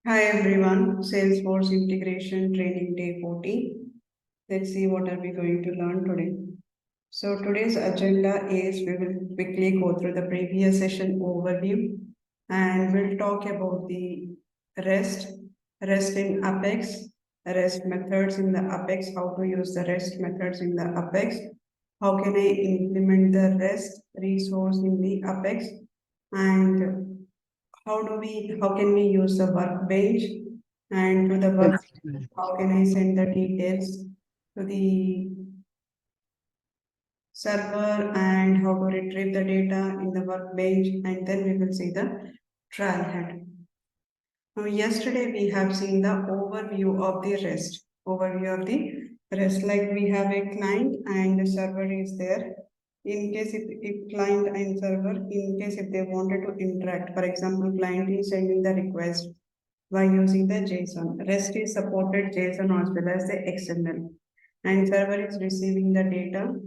Hi everyone, Salesforce Integration Training Day 14. Let's see what are we going to learn today. So today's agenda is we will quickly go through the previous session overview and we'll talk about the REST, REST in Apex, REST methods in the Apex, how to use the REST methods in the Apex, how can I implement the REST resource in the Apex, and how can we use the workbench, and to the workbench how can I send the details to the server, and how to retrieve the data in the workbench, and then we will see the trial head. Now yesterday we have seen the overview of the REST, like we have a client and the server is there. In case if client and server, in case if they wanted to interact, for example, client is sending the request by using the JSON. REST is supported JSON as well as the XML, and server is receiving the data,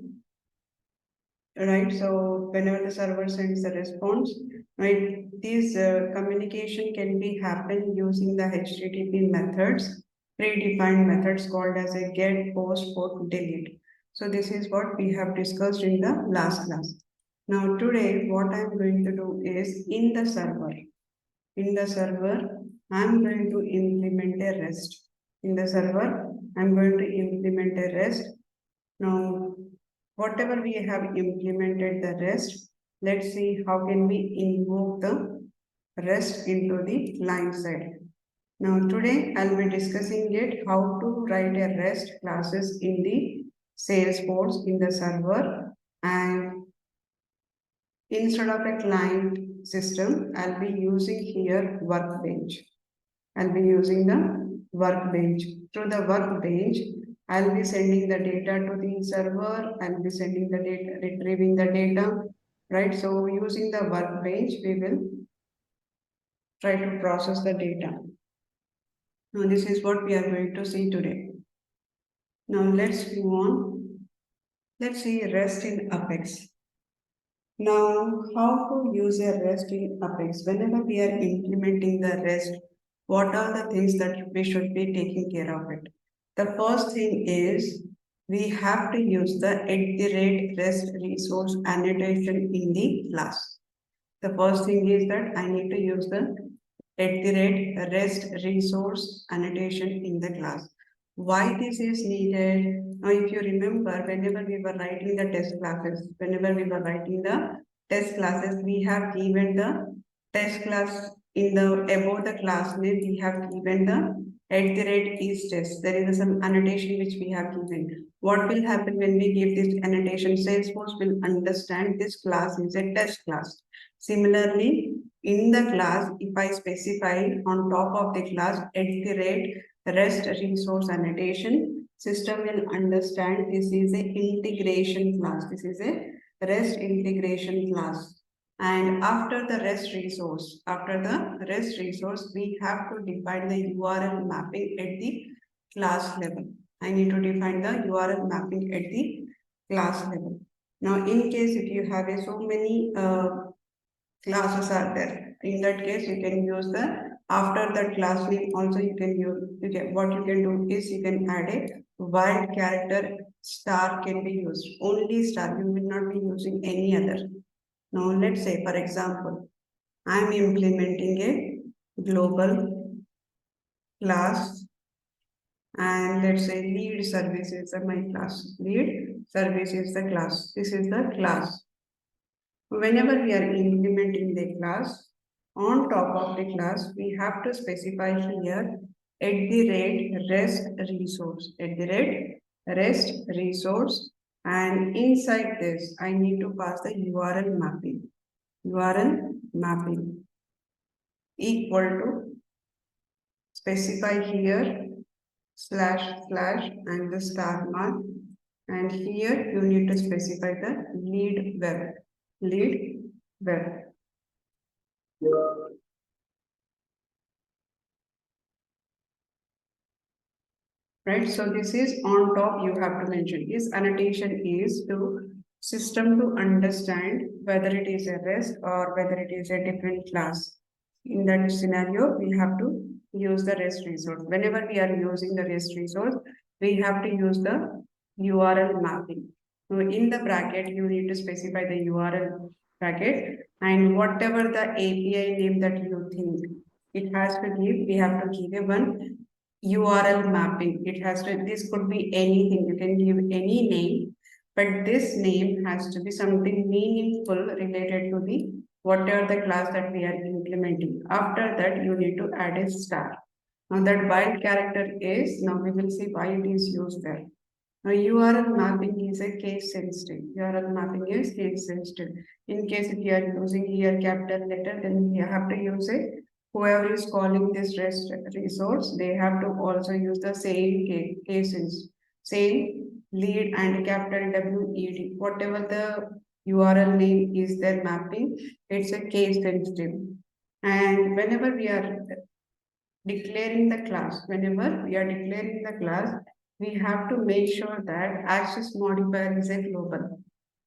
right? So whenever the server sends the response, right, this communication can be happen using the HTTP methods, predefined methods called as a get, post, put, delete. So this is what we have discussed in the last class. Now today what I'm going to do is in the server, I'm going to implement a REST. In the server, I'm going to implement a REST. Now, whatever we have implemented the REST, let's see how can we invoke the REST into the client side. Now, today I'll be discussing it how to write a REST classes in the Salesforce in the server, and instead of a client system, I'll be using here Workbench. I'll be using the Workbench. Through the Workbench, I'll be sending the data to the server. I'll be sending the data, retrieving the data, right? So using the Workbench, we will try to process the data. Now this is what we are going to see today. Now let's move on. Let's see REST in Apex. Now, how to use a REST in Apex? Whenever we are implementing the REST, what are the things that we should be taking care of it? The first thing is we have to use the @REST resource annotation in the class. The first thing is that I need to use the @REST resource annotation in the class. Why this is needed? Now, if you remember, whenever we were writing the test classes, we have given the test class in the above the class name, we have given the @is_test. There is some annotation which we have given. What will happen when we give this annotation? Salesforce will understand this class is a test class. Similarly, in the class, if I specify on top of the class @REST resource annotation, system will understand this is a integration class. This is a REST integration class. And after the REST resource, we have to define the URL mapping at the class level. I need to define the URL mapping at the class level. Now, in case if you have so many classes are there, in that case you can use the after that class name also you can use, what you can do is you can add a wild character star can be used, only star, you will not be using any other. Now let's say for example I am implementing a global class, and let's say lead service is my class, lead service is the class, this is the class. Whenever we are implementing the class, on top of the class, we have to specify here @REST resource, and inside this, I need to pass the URL mapping equal to, specify here // and the star mark, and here you need to specify the lead web. Right, so this is on top, you have to mention this annotation is to system to understand whether it is a REST or whether it is a different class. In that scenario, we have to use the REST resource. Whenever we are using the REST resource, we have to use the URL mapping. So in the bracket, you need to specify the URL bracket, and whatever the API name that you think it has to give, we have to give a one URL mapping. It has to, this could be anything. You can give any name, but this name has to be something meaningful related to the whatever the class that we are implementing. After that, you need to add a star. Now that while character is, now we will see why it is used there. Now URL mapping is a case sensitive. URL mapping is case sensitive. In case if you are using here capital letter, then you have to use it. Whoever is calling this REST resource, they have to also use the same cases, same lead and capital WED. Whatever the URL name is their mapping, it's a case sensitive. And whenever we are declaring the class, whenever we are declaring the class, we have to make sure that access modifier is a global.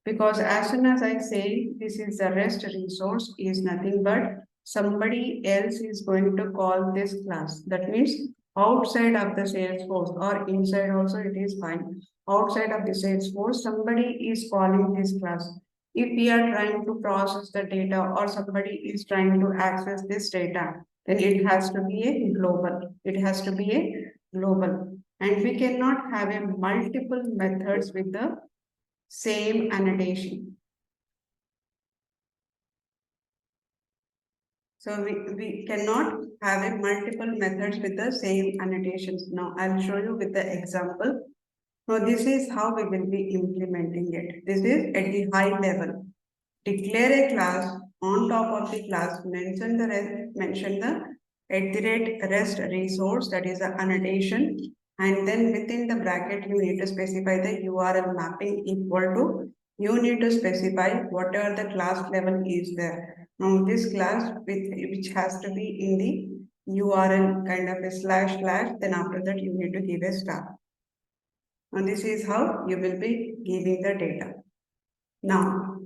Because as soon as I say this is a REST resource is nothing but somebody else is going to call this class. That means outside of the Salesforce or inside also it is fine. Outside of the Salesforce, somebody is calling this class. If we are trying to process the data or somebody is trying to access this data, then it has to be a global. It has to be a global. And we cannot have a multiple methods with the same annotation. So we cannot have a multiple methods with the same annotations. Now I'll show you with the example. Now this is how we will be implementing it. This is at the high level. Declare a class, on top of the class, mention the @rest resource, that is the annotation, and then within the bracket you need to specify the URL mapping equal to, you need to specify whatever the class level is there. Now this class which has to be in the URL kind of a slash slash, then after that you need to give a star. And this is how you will be giving the data. Now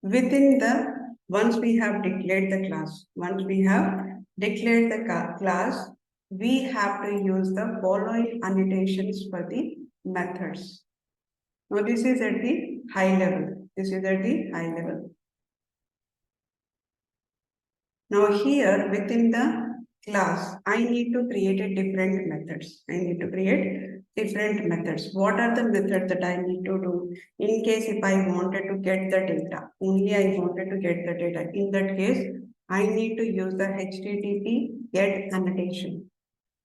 within the, once we have declared the class, class, we have to use the following annotations for the methods. Now this is at the high level. This is at the high level. Now here within the class, I need to create a different methods. I need to create different methods. What are the methods that I need to do in case if I wanted to get the data? Only I wanted to get the data. In that case, I need to use the HTTP get annotation.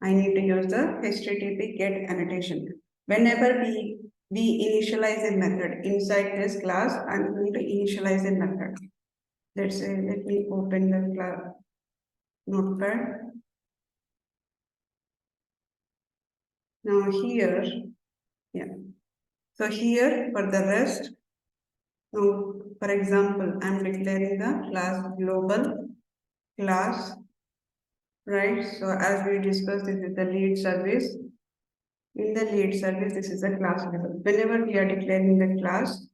I need to use the HTTP get annotation. Whenever we initialize a method inside this class, I'm going to initialize a method. Let's say, let me open the class notepad. Now here, yeah. So here for the rest, now for example, I'm declaring the class global class, right? So as we discussed, this is the lead service. In the lead service, this is the class level. Whenever we are declaring the class,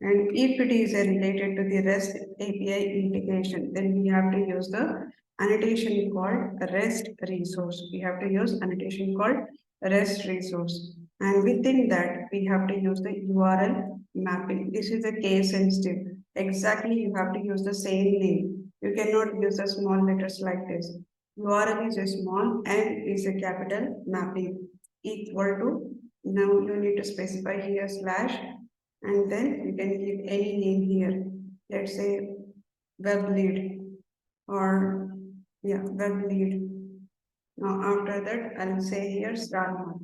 and if it is related to the REST API integration, then we have to use the annotation called REST resource. We have to use annotation called REST resource. And within that, we have to use the URL mapping. This is a case sensitive. Exactly, you have to use the same name. You cannot use the small letters like this. URL is a small, M is a capital, mapping equal to, now you need to specify here slash, and then you can give any name here. Let's say web lead, or yeah, web lead. Now after that, I'll say here star mark.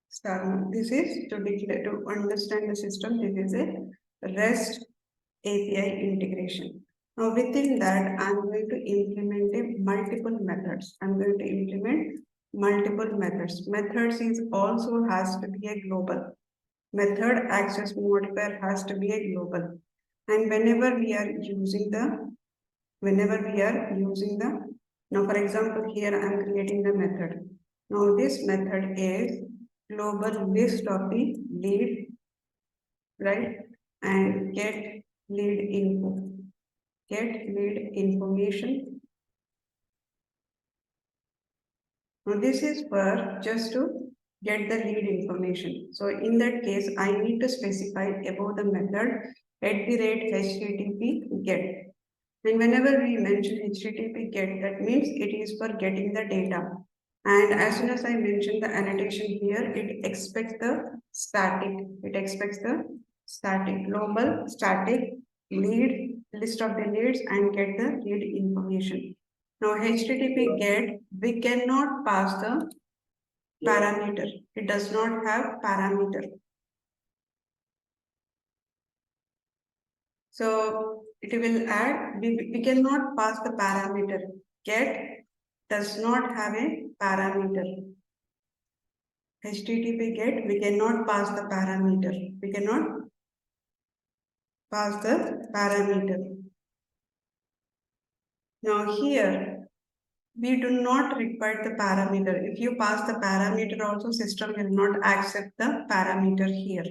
Star mark. This is to declare, to understand the system. This is a REST API integration. Now within that, I'm going to implement a multiple methods. I'm going to implement multiple methods. Methods is also has to be a global. Method access modifier has to be a global. And whenever we are using the, now for example, here I am creating the method. Now this method is global list of the lead, right? And get lead info. get lead information. Now this is for just to get the lead information. So in that case, I need to specify about the method @HTTP get. And whenever we mention HTTP get, that means it is for getting the data. And as soon as I mention the annotation here, it expects the static. It expects the static, global static lead, list of the leads and get the lead information. Now HTTP get, we cannot pass the parameter. It does not have parameter. So it will add, we cannot pass the parameter. Get does not have a parameter. HTTP get, we cannot pass the parameter. We cannot pass the parameter. Now here, we do not require the parameter. If you pass the parameter also, system will not accept the parameter here.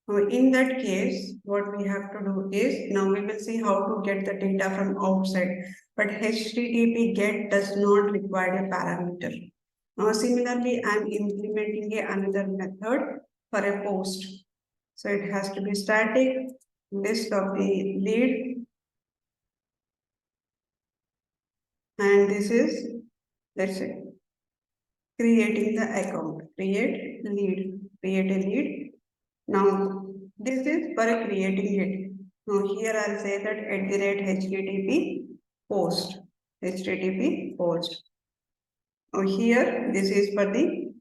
Now in that case, what we have to do is, now we will see how to get the data from outside. But HTTP get does not require a parameter. Now similarly, I am implementing another method for a post. So it has to be static, list of the lead, and this is, let's say, creating the account, create a lead. Now this is for creating it. Now here I'll say that @HTTP post, HTTP post. Now here this is for the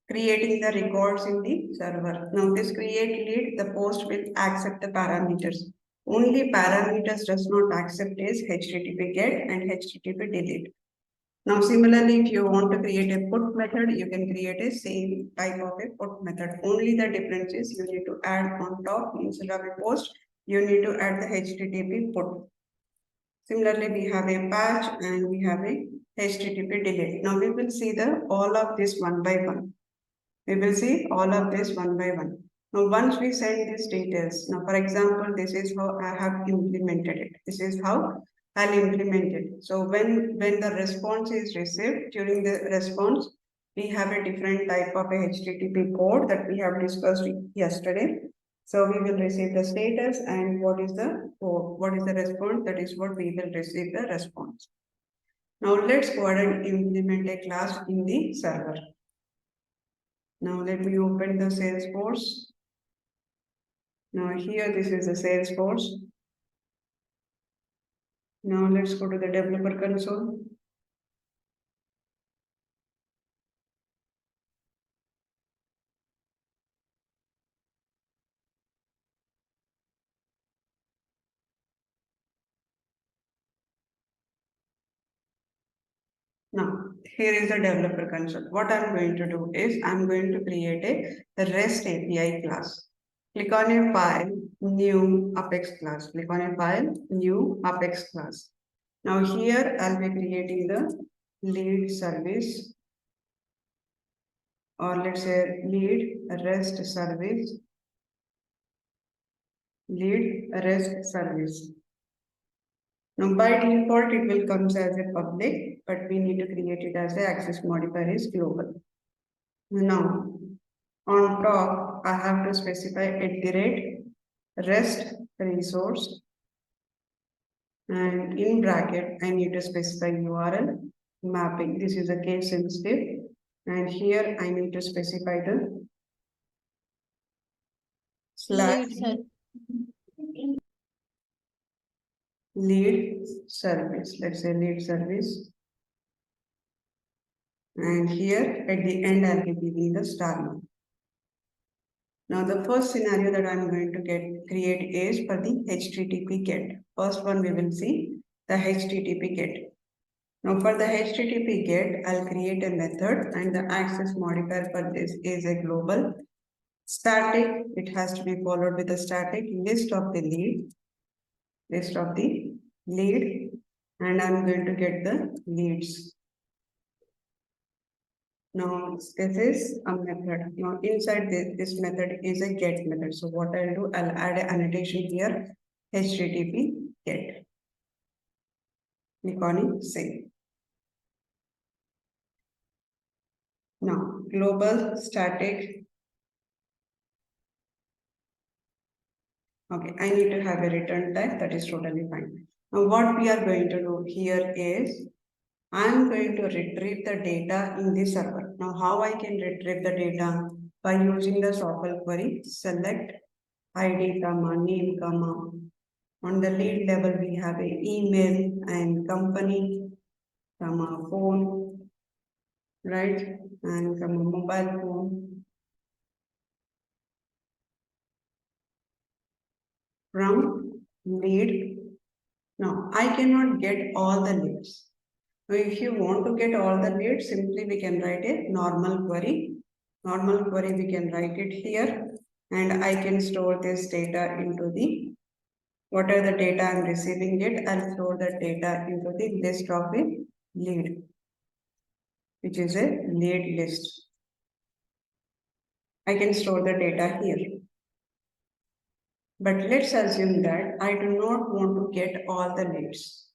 creating the records in the server. Now this create lead, the post will accept the parameters. Only parameters does not accept is HTTP get and HTTP delete. Now similarly, if you want to create a put method, you can create a same type of a put method. Only the difference is you need to add on top instead of a post, you need to add the HTTP put. Similarly, we have a patch and we have a HTTP delete. Now we will see the all of this one by one. We will see all of this one by one. Now, once we send these details, now for example, this is how I have implemented it. This is how I'll implement it. So when the response is received, during the response, we have a different type of a HTTP code that we have discussed yesterday. So we will receive the status and what is the code, what is the response, that is what we will receive the response. Now let's go ahead and implement a class in the server. Now let me open the Salesforce. Now here this is the Salesforce. Now let's go to the developer console. Now here is the developer console. What I'm going to do is I'm going to create a REST API class. Click on a file, new Apex class. Click on a file, new Apex class. Now here I'll be creating the lead service, or let's say lead REST service. Lead REST service. Now by default it will come as a public, but we need to create it as the access modifier is global. Now on top I have to specify @REST resource, and in bracket I need to specify URL mapping. This is a case sensitive, and here I need to specify the slash lead service. Let's say lead service. And here at the end, I'll be giving the star mark. Now the first scenario that I'm going to create is for the HTTP get. First one we will see the HTTP get. Now for the HTTP get, I'll create a method and the access modifier for this is a global static. It has to be followed with a static list of the lead, and I'm going to get the leads. Now this is a method. Now inside this method is a get method. So what I'll do, I'll add an annotation here. HTTP get. Click on it, save. Now, global static. Okay, I need to have a return type, that is totally fine. Now, what we are going to do here is I'm going to retrieve the data in the server. Now, how I can retrieve the data? By using the SQL query, select ID, comma, name, comma. On the lead level, we have a email and company, comma, phone, right? And comma, mobile phone. From lead. Now, I cannot get all the leads. Now, if you want to get all the leads, simply we can write a normal query. Normal query, we can write it here, and I can store this data into the, whatever the data I'm receiving it, I'll store the data into the list of a lead, which is a lead list. I can store the data here. But let's assume that I do not want to get all the leads.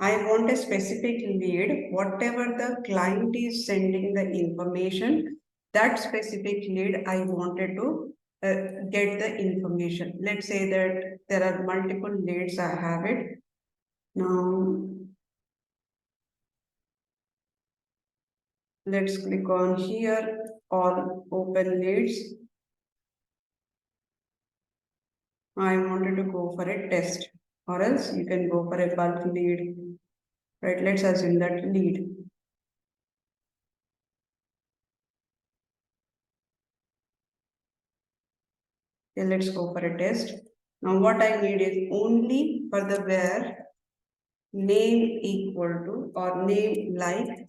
I want a specific lead, whatever the client is sending the information, that specific lead I wanted to get the information. Let's say that there are multiple leads, I have it. Now, let's click on here, all open leads. I wanted to go for a test, or else you can go for a bulk lead, right? Let's assume that lead. Okay, let's go for a test. Now what I need is only for the where name equal to or name like,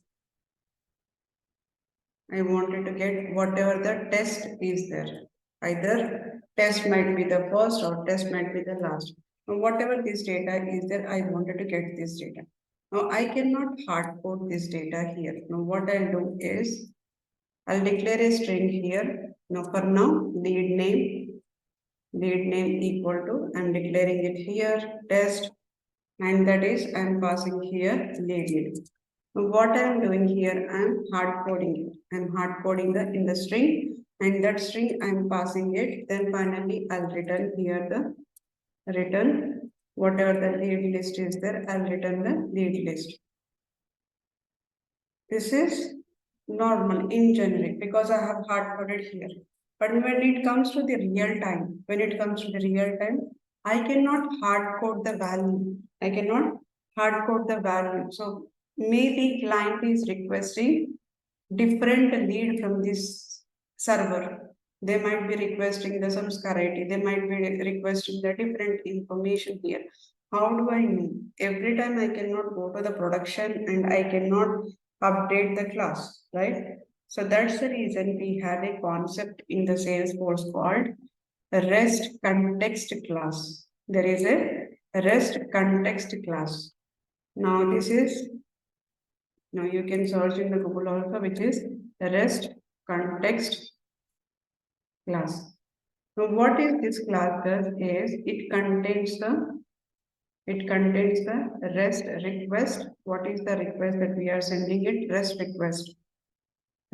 I wanted to get whatever the test is there. Either test might be the first or test might be the last. Now whatever this data is there, I wanted to get this data. Now I cannot hard code this data here. Now what I'll do is I'll declare a string here. Now for now, lead name equal to, I'm declaring it here, test, and that is I'm passing here lead. What I'm doing here, I'm hard coding it. I'm hard coding the in the string, and that string I'm passing it. Then finally I'll return here the return whatever the lead list is there. I'll return the lead list. This is normal in generic because I have hard coded here. But when it comes to the real time, I cannot hard code the value. I cannot hard code the value. So maybe client is requesting different lead from this server. They might be requesting the some security. They might be requesting the different information here. How do I know? Every time I cannot go to the production and I cannot update the class, right? So that's the reason we have a concept in the Salesforce called REST context class. There is a REST context class. Now this is, now you can search in the Google also, which is REST context class. So what is this class does is it contains the REST request. What is the request that we are sending it? REST request.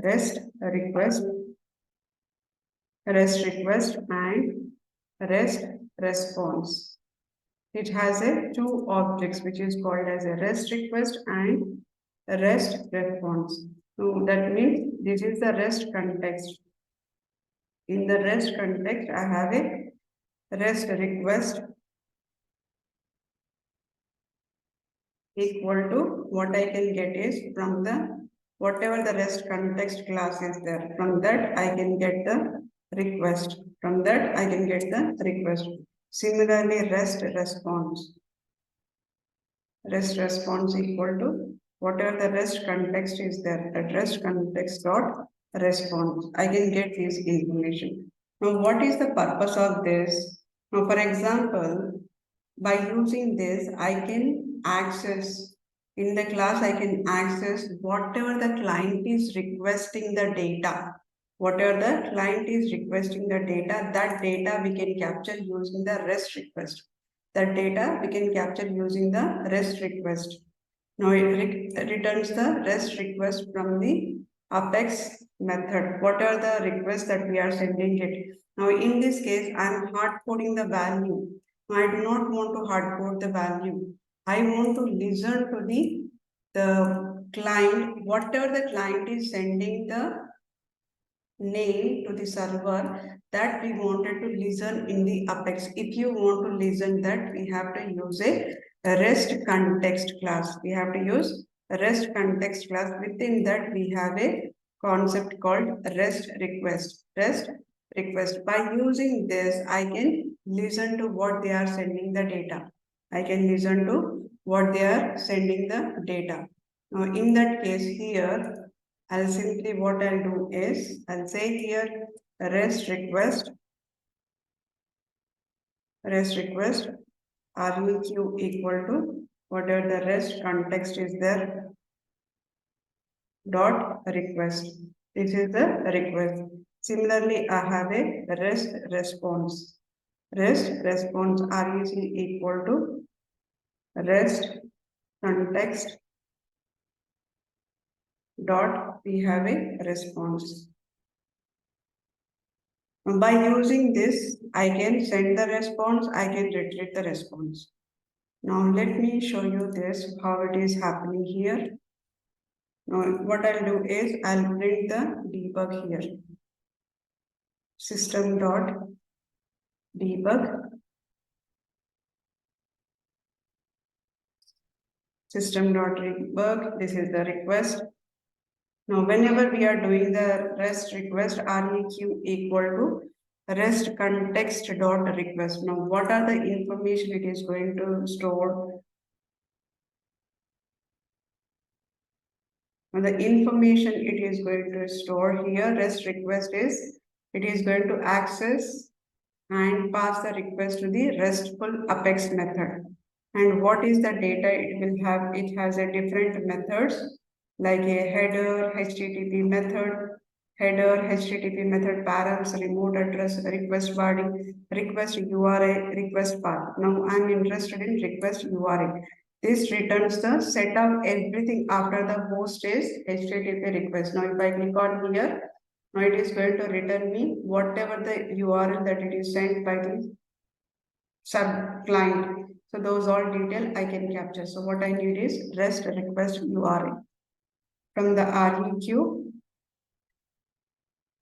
REST request, REST request, and REST response. It has a two objects which is called as a REST request and a REST response. So that means this is the REST context. In the REST context, I have a REST request equal to what I can get is from the whatever the REST context class is there. From that I can get the request. From that I can get the request. Similarly, REST response. REST response equal to whatever the REST context is there. That REST context dot response. I can get this information. Now, what is the purpose of this? Now, for example, by using this, I can access in the class, I can access whatever the client is requesting the data. Whatever the client is requesting the data, that data we can capture using the REST request. the data we can capture using the REST request. Now it returns the REST request from the Apex method. What are the requests that we are sending it? Now in this case, I am hard coding the value. I do not want to hard code the value. I want to listen to the client, whatever the client is sending the name to the server that we wanted to listen in the Apex. If you want to listen that, we have to use a REST context class. We have to use a REST context class. Within that, we have a concept called REST request. REST request. By using this, I can listen to what they are sending the data. I can listen to what they are sending the data. Now, in that case here, I'll simply what I'll do is I'll say here REST request REQ equal to whatever the REST context is there dot request. This is the request. Similarly, I have a REST response. REST response REC equal to REST context dot we have a response. By using this, I can send the response, I can retrieve the response. Now let me show you this, how it is happening here. Now what I'll do is I'll print the debug here. System dot debug. System dot debug. This is the request. Now whenever we are doing the REST request, REQ equal to REST context dot request. Now what are the information it is going to store? Now the information it is going to store here, REST request is, it is going to access and pass the request to the RESTful Apex method. And what is the data it will have? It has a different methods like a header, HTTP method, params, remote address, request body, request URI, request path. Now I'm interested in request URI. This returns the set of everything after the host is HTTP request. Now if I click on here, now it is going to return me whatever the URL that it is sent by the sub client. So those all detail I can capture. So what I need is REST request URL. From the REQ,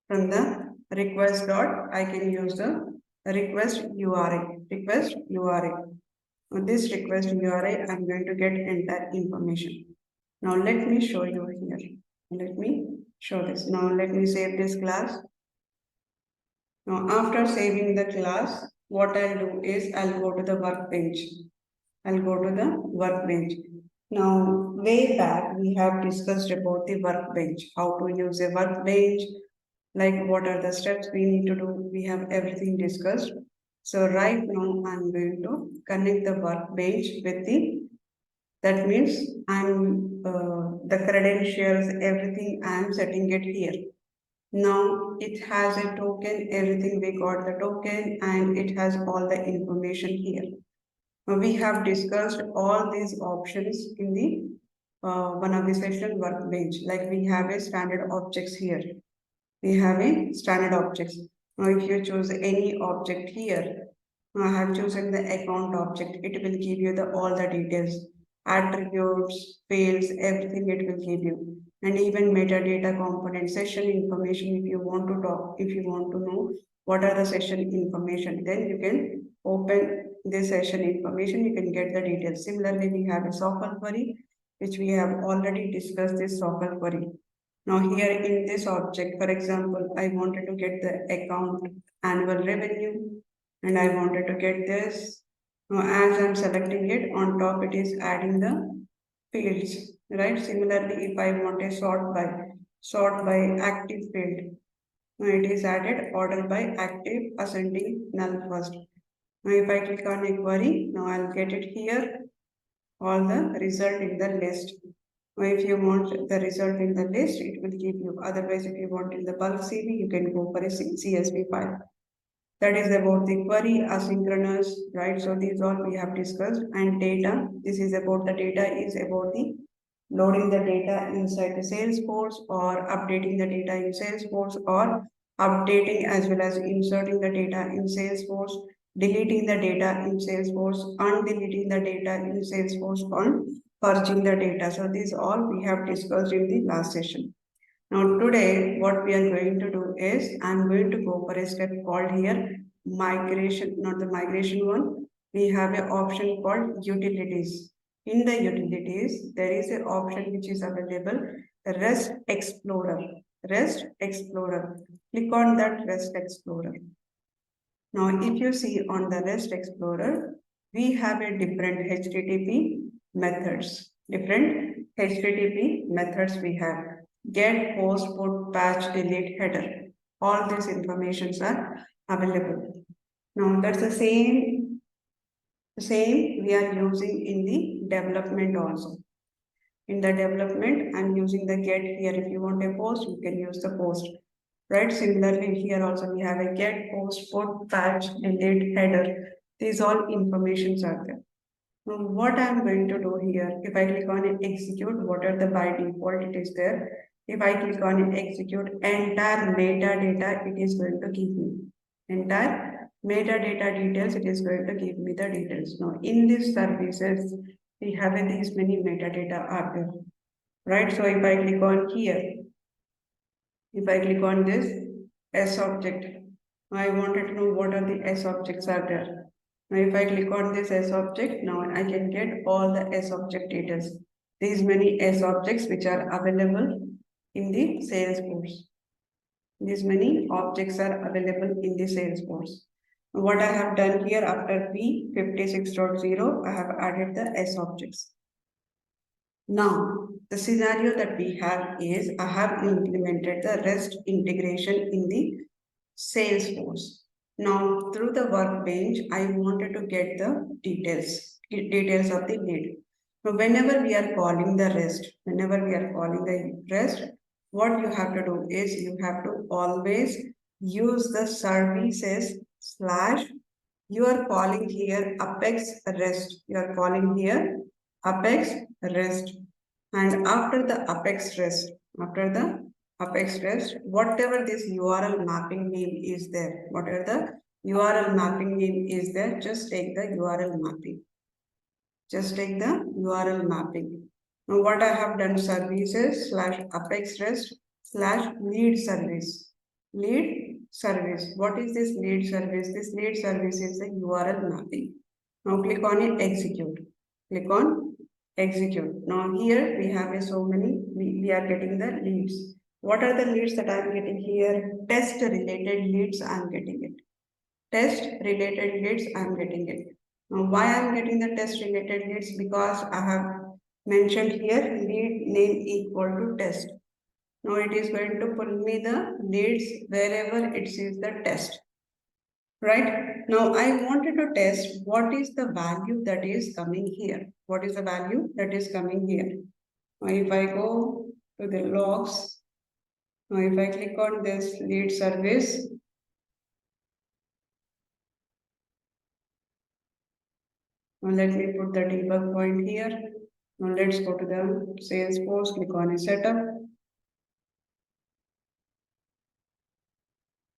from the request dot, I can use the request URI. Request URI. On this request URI, I'm going to get entire information. Now let me show you here. Let me show this. Now let me save this class. Now after saving the class, what I'll do is I'll go to the workbench. I'll go to the workbench. Now way back we have discussed about the workbench, how to use a workbench, like what are the steps we need to do. We have everything discussed. So right now I'm going to connect the workbench with that means the credentials, everything I'm setting it here. Now it has a token, everything we got the token and it has all the information here. Now we have discussed all these options in the one of the session workbench. Like we have a standard objects here. We have a standard objects. Now if you choose any object here, I have chosen the account object. It will give you all the details, attributes, fields, everything it will give you. And even metadata component, session information if you want to talk, if you want to know what are the session information, then you can open this session information, you can get the details. Similarly, we have a SOQL query, which we have already discussed this SOQL query. Now here in this object, for example, I wanted to get the account annual revenue and I wanted to get this. Now as I'm selecting it, on top it is adding the fields, right? Similarly, if I want a sort by active field, now it is added order by active ascending null first. Now if I click on a query, now I'll get it here, all the result in the list. Now if you want the result in the list, it will give you. Otherwise, if you want in the bulk CV, you can go for a CSV file. That is about the query asynchronous, right? So these all we have discussed. And data, this is about the data, is about the loading the data inside the Salesforce or updating the data in Salesforce or updating as well as inserting the data in Salesforce, deleting the data in Salesforce, undeleting the data in Salesforce, and purging the data. So these all we have discussed in the last session. Now today what we are going to do is I'm going to go for a step called here migration, not the migration one. We have an option called utilities. In the utilities, there is an option which is available, REST Explorer. REST Explorer. Click on that REST Explorer. Now, if you see on the REST Explorer, we have a different HTTP methods. Different HTTP methods we have. Get, post, put, patch, delete, header. All these informations are available. Now, that's the same we are using in the development also. In the development, I'm using the get here. If you want a post, you can use the post. Right? Similarly, here also we have a get, post, put, patch, delete, header. These all informations are there. Now, what I'm going to do here, if I click on execute, what are the by default it is there. If I click on execute, entire metadata it is going to give me. Entire metadata details, it is going to give me the details. Now, in these services, we have these many metadata are there. Right? So if I click on here, if I click on this S object, I wanted to know what are the S objects are there. Now if I click on this S object, now I can get all the S object details. These many S objects which are available in the Salesforce. These many objects are available in the Salesforce. What I have done here after P56.0, I have added the S objects. Now, the scenario that we have is I have implemented the REST integration in the Salesforce. Now, through the Workbench, I wanted to get the details of the lead. So, whenever we are calling the REST, what you have to do is you have to always use the services slash you are calling here Apex REST. You are calling here Apex REST. And after the Apex REST, whatever this URL mapping name is there, whatever the URL mapping name is there, just take the URL mapping. Just take the URL mapping. Now what I have done services slash Apex REST slash lead service. Lead service. What is this lead service? This lead service is the URL mapping. Now click on it, execute. Click on execute. Now here we have so many, we are getting the leads. What are the leads that I am getting here? Test related leads I am getting it. Test related leads I am getting it. Now why I am getting the test related leads? Because I have mentioned here lead name equal to test. Now it is going to pull me the leads wherever it sees the test. Right? Now I wanted to test what is the value that is coming here. What is the value that is coming here? Now if I go to the logs, now if I click on this lead service, now let me put the debug point here. Now let's go to the Salesforce, click on a setup.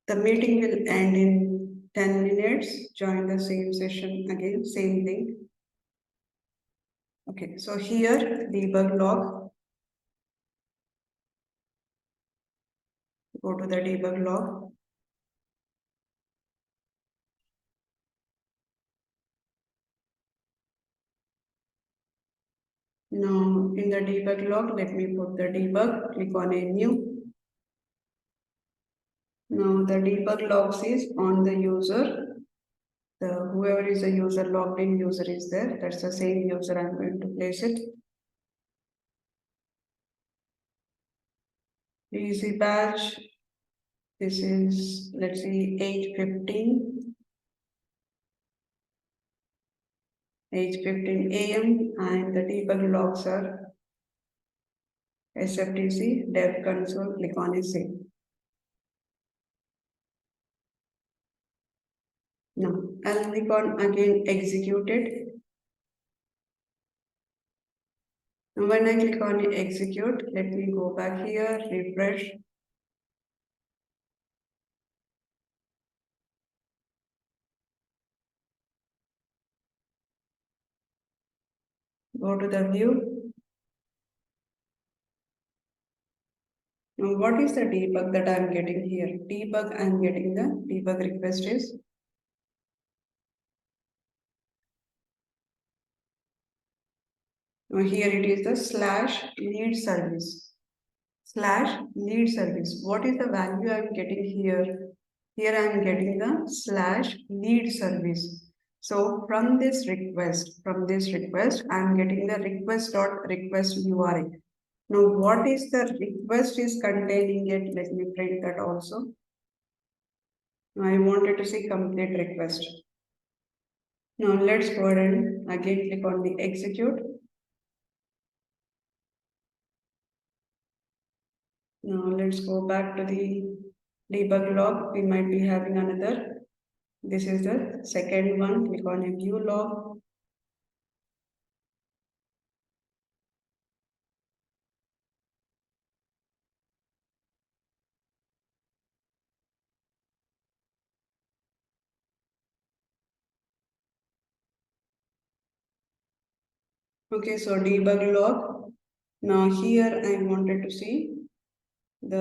The meeting will end in 10 minutes. Join the same session again, same thing. Okay, so here debug log. Go to the debug log. Now in the debug log, let me put the debug, click on a new. Now the debug logs is on the user. Whoever is the user, logged in user is there. That's the same user I'm going to place it. Easy batch. This is, let's see, 8:15. 8:15 a.m. and the debug logs are SFTC dev console, click on save. I'll click on again execute it. And when I click on execute, let me go back here, refresh. Go to the view. Now, what is the debug that I'm getting here? Debug, I'm getting the debug request is now here it is the slash lead service. Slash lead service. What is the value I'm getting here? Here I'm getting the slash lead service. So from this request, I'm getting the request.request URL. Now what is the request is containing it? Let me print that also. I wanted to see complete request. Now let's go ahead and again click on the execute. Now let's go back to the debug log. We might be having another. This is the second one. Click on a view log. Okay, so debug log. Now here I wanted to see the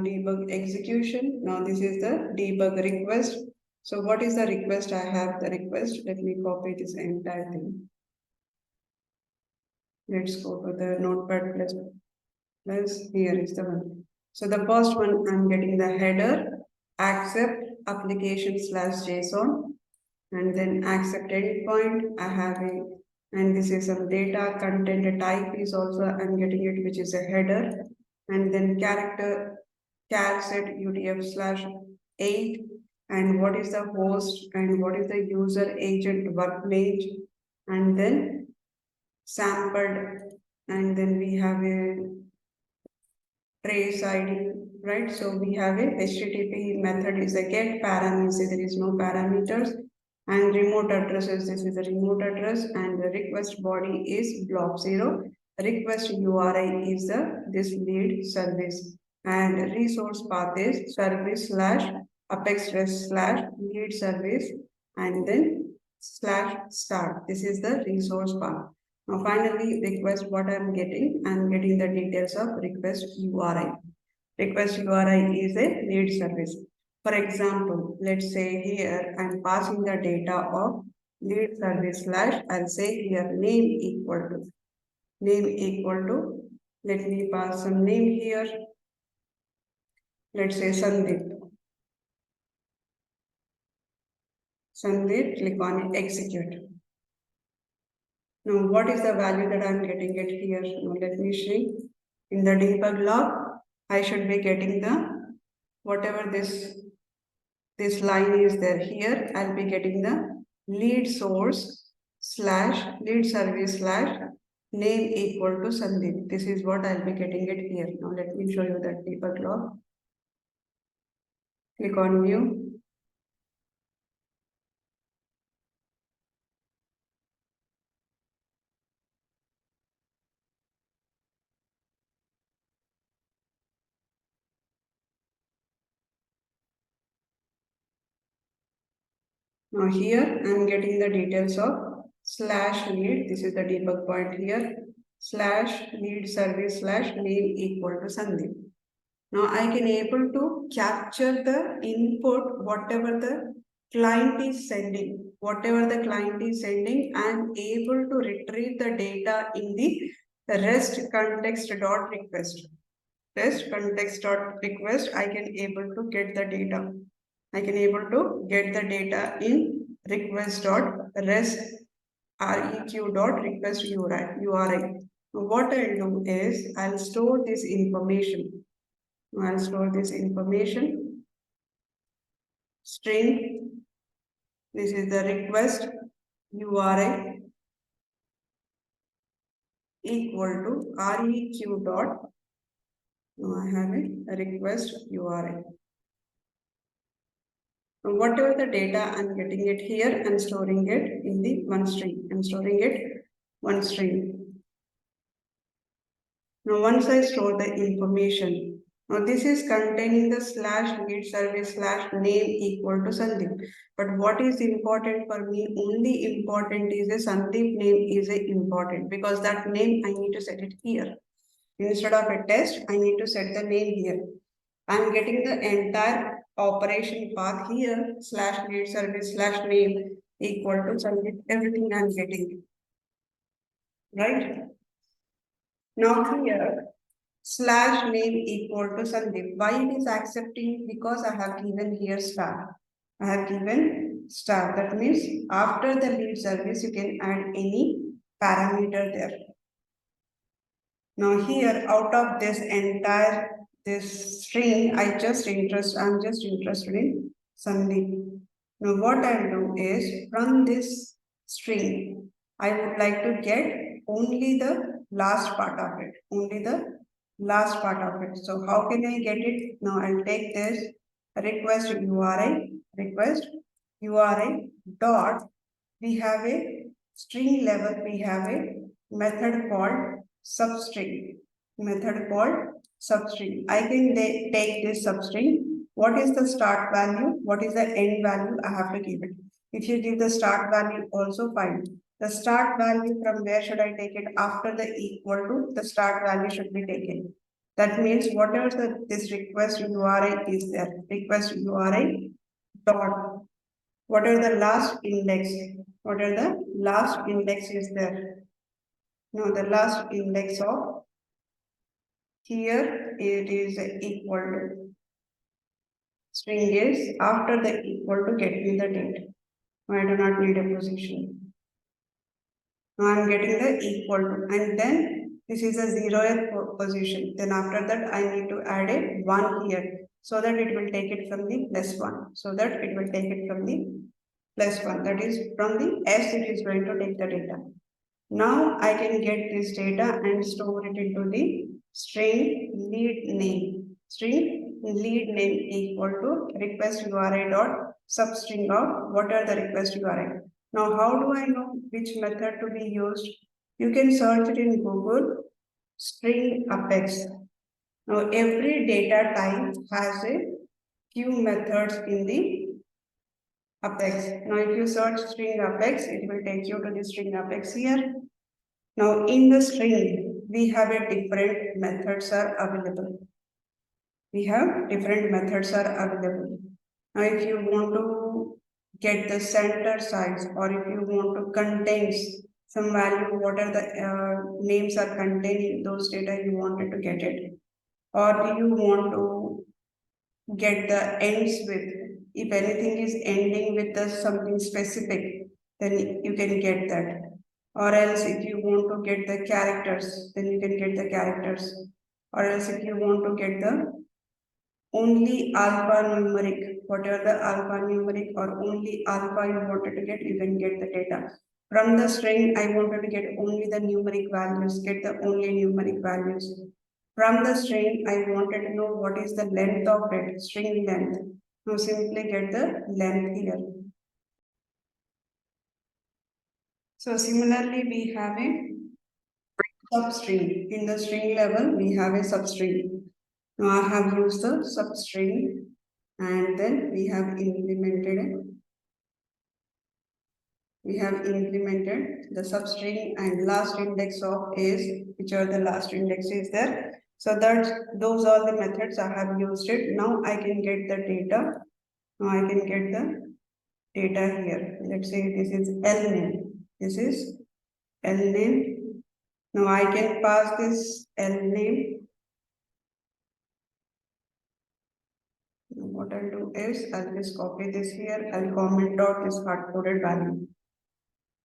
debug execution. Now this is the debug request. So what is the request? I have the request. Let me copy this entire thing. Let's go to the notepad plus here is the one. So the first one I'm getting the header accept application slash JSON and then accept endpoint. I have a and this is some data content type is also I'm getting it which is a header and then character char set UTF slash 8 and what is the host and what is the user agent workbench and then sampled and then we have a trace ID, right? So we have a HTTP method is a get parameter, there is no parameters and remote addresses, this is the remote address and the request body is block 0. Request URI is the this lead service and resource path is service slash apex rest slash lead service and then slash start. This is the resource path. Now finally, request what I'm getting the details of request URI. Request URI is a lead service. For example, let's say here I'm passing the data of lead service slash, I'll say here name equal to, let me pass some name here. Let's say Sandeep. Sandeep, click on execute. Now, what is the value that I'm getting it here? Now, let me shrink. In the debug log, I should be getting the whatever this line is there here. I'll be getting the lead source slash lead service slash name equal to Sandeep. This is what I'll be getting it here. Now, let me show you that debug log. Click on view. Now here I'm getting the details of slash lead. This is the debug point here. Slash lead service slash name equal to Sandeep. Now I can able to capture the input, whatever the client is sending. Whatever the client is sending, I am able to retrieve the data in the REST context dot request. REST context dot request, I can able to get the data. I can able to get the data in request.rest req.request URI. What I'll do is I'll store this information. I'll store this information. String. This is the request URI equal to req dot. Now I have it request URI. Whatever the data, I'm getting it here and storing it in the one string. I'm storing it one string. Now, once I store the information, now this is containing the slash lead service slash name equal to Sandeep. But what is important for me? Only important is the Sandeep name is a important because that name I need to set it here. Instead of a test, I need to set the name here. I'm getting the entire operation path here slash lead service slash name equal to Sandeep. Everything I'm getting, right? Now here slash name equal to Sandeep. Why it is accepting? Because I have given here star. I have given star. That means after the lead service, you can add any parameter there. Now here, out of this entire this string, I'm just interested in Sandeep. Now what I'll do is from this string, I would like to get only the last part of it, only the last part of it. So how can I get it? Now I'll take this request URI dot, we have a string level, we have a method called substring. Method called substring. I can take this substring. What is the start value? What is the end value? I have to give it. If you give the start value, also fine. The start value from where should I take it? After the equal to, the start value should be taken. That means whatever this request URI is there, request URI dot, what are the last index? What are the last index is there? Now the last index of here it is equal to, string is after the equal to get me the date. I do not need a position. Now I am getting the equal to, and then this is a 0th position. Then after that I need to add a 1 here so that it will take it from the +1. So that it will take it from the +1. That is from the S it is going to take the data. Now I can get this data and store it into the string lead name. String lead name equal to request URI dot substring of what are the request URI. Now how do I know which method to be used? You can search it in Google string apex. Now every data type has a few methods in the apex. Now if you search string apex, it will take you to the string apex here. Now in the string, we have a different methods are available. We have different methods are available. Now if you want to get the center size or if you want to contains some value, what are the names are containing those data you wanted to get it. Or do you want to get the ends with, if anything is ending with the something specific, then you can get that. Or else if you want to get the characters, then you can get the characters. Or else if you want to get the only alphanumeric, whatever the alphanumeric or only alpha you wanted to get, you can get the data. From the string, I wanted to get only the numeric values, get the only numeric values. From the string, I wanted to know what is the length of it, string length. Now simply get the length here. So similarly, we have a substring. In the string level, we have a substring. Now I have used the substring and then we have implemented the substring and last index of is, which are the last index is there. So that those are the methods I have used it. Now I can get the data. Now I can get the data here. Let's say this is L name. This is L name. Now I can pass this L name. What I'll do is I'll just copy this here. I'll comment out this hard-coded value.